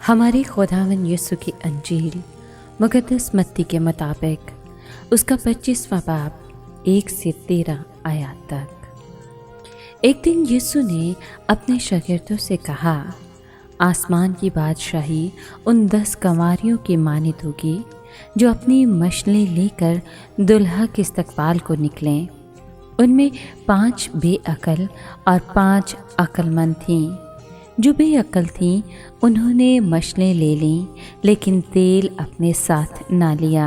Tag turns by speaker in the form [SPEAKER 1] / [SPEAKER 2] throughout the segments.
[SPEAKER 1] हमारे खुदावन यीशु की अंजील मुक़द्दस मत्ती के मुताबिक उसका 25वां बाब 1 से 13 आयत तक। एक दिन यीशु ने अपने शागिर्दों से कहा, आसमान की बादशाही उन 10 कंवारियों की मानित होगी जो अपनी मशलें लेकर दुल्हा के इस्तकबाल को निकलें। उनमें 5 बेअक्ल और 5 अक्लमंद थीं। जो बेअक्ल थीं उन्होंने मशलें ले लीं, लेकिन तेल अपने साथ ना लिया।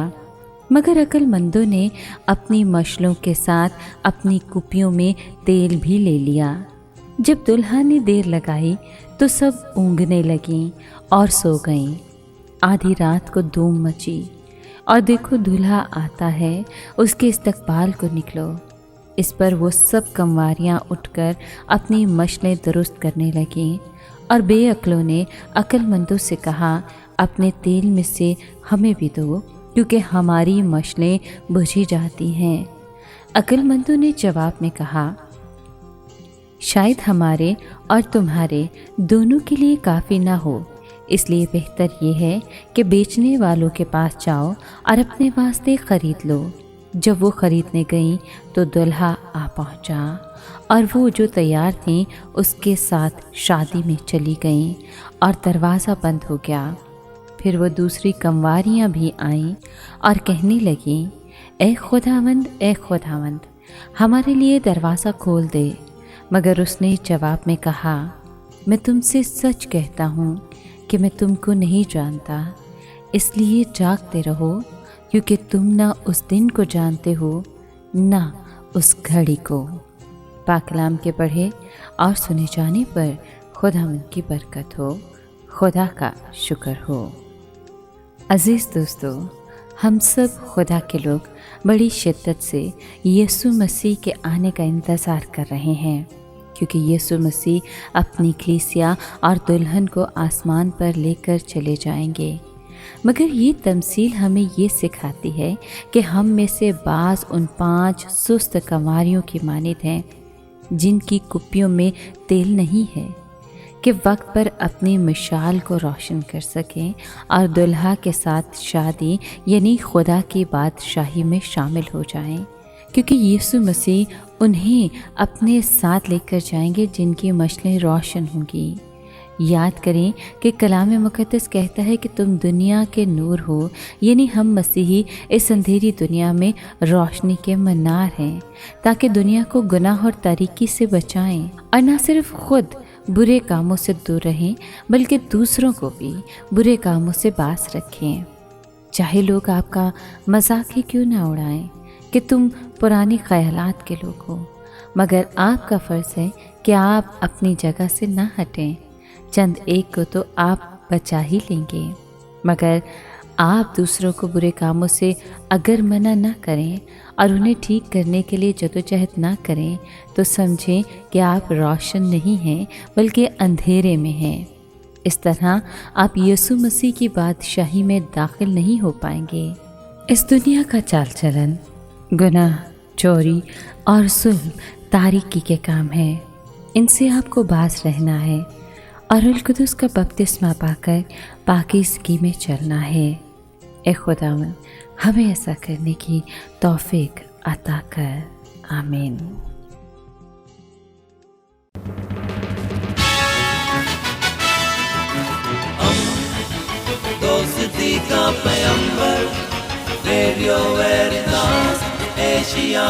[SPEAKER 1] मगर अक्लमंदों ने अपनी मशलों के साथ अपनी कुपियों में तेल भी ले लिया। जब दुल्हा ने देर लगाई तो सब ऊँघने लगीं और सो गईं। आधी रात को धूम मची और देखो दूल्हा आता है, उसके इस्तकबाल को निकलो। इस पर वो सब कंवारियाँ उठकर अपनी मशलें दुरुस्त करने लगीं और बेअक्लों ने अक्लमंदों से कहा, अपने तेल में से हमें भी दो, क्योंकि हमारी मशलें बुझी जाती हैं। अक्लमंदों ने जवाब में कहा, शायद हमारे और तुम्हारे दोनों के लिए काफ़ी ना हो, इसलिए बेहतर ये है कि बेचने वालों के पास जाओ और अपने वास्ते ख़रीद लो। जब वो ख़रीदने गईं तो दुल्हा आ पहुंचा और वो जो तैयार थीं उसके साथ शादी में चली गईं और दरवाज़ा बंद हो गया। फिर वो दूसरी कंवारियां भी आईं और कहने लगीं, ए खुदावंद, हमारे लिए दरवाज़ा खोल दे। मगर उसने जवाब में कहा, मैं तुमसे सच कहता हूँ कि मैं तुमको नहीं जानता। इसलिए जागते रहो, क्योंकि तुम ना उस दिन को जानते हो ना उस घड़ी को। पाक कलाम के पढ़े और सुने जाने पर खुदावंद की बरकत हो, खुदा का शुक्र हो। अज़ीज़ दोस्तों, हम सब खुदा के लोग बड़ी शिद्दत से यीशु मसीह के आने का इंतज़ार कर रहे हैं, क्योंकि यीशु मसीह अपनी कलीसिया और दुल्हन को आसमान पर लेकर चले जाएंगे। मगर ये तमसील हमें ये सिखाती है कि हम में से बाज़ उन 5 सुस्त कंवारियों की मानित हैं जिनकी कुप्पियों में तेल नहीं है, कि वक्त पर अपनी मिशाल को रोशन कर सकें और दुल्हा के साथ शादी यानी खुदा की बादशाही में शामिल हो जाएं, क्योंकि यीशु मसीह उन्हें अपने साथ लेकर जाएंगे जिनकी मशलें रोशन होंगी। याद करें कि कलाम मुक़द्दस कहता है कि तुम दुनिया के नूर हो, यानी हम मसीही इस अंधेरी दुनिया में रोशनी के मनार हैं, ताकि दुनिया को गुनाह और तारीकी से बचाएं और न सिर्फ खुद बुरे कामों से दूर रहें, बल्कि दूसरों को भी बुरे कामों से बाज रखें। चाहे लोग आपका मजाक ही क्यों ना उड़ाएं कि तुम पुराने ख्यालात के लोग हो, मगर आपका फ़र्ज़ है कि आप अपनी जगह से ना हटें। चंद एक को तो आप बचा ही लेंगे, मगर आप दूसरों को बुरे कामों से अगर मना ना करें और उन्हें ठीक करने के लिए जदोजहद ना करें, तो समझें कि आप रोशन नहीं हैं बल्कि अंधेरे में हैं। इस तरह आप यीशु मसीह की बादशाही में दाखिल नहीं हो पाएंगे। इस दुनिया का चाल चलन गुनाह, चोरी और जुल्म तारीकी के काम है। इनसे आपको बाज रहना है और रूह कुदस का बपतिस्मा पाकर पाकीज़गी में चलना है। ए खुदावंद, हमें ऐसा करने की तौफीक अता कर। आमीन।
[SPEAKER 2] दोस्ती का पैगंबर, रेडियो वेरितास एशिया।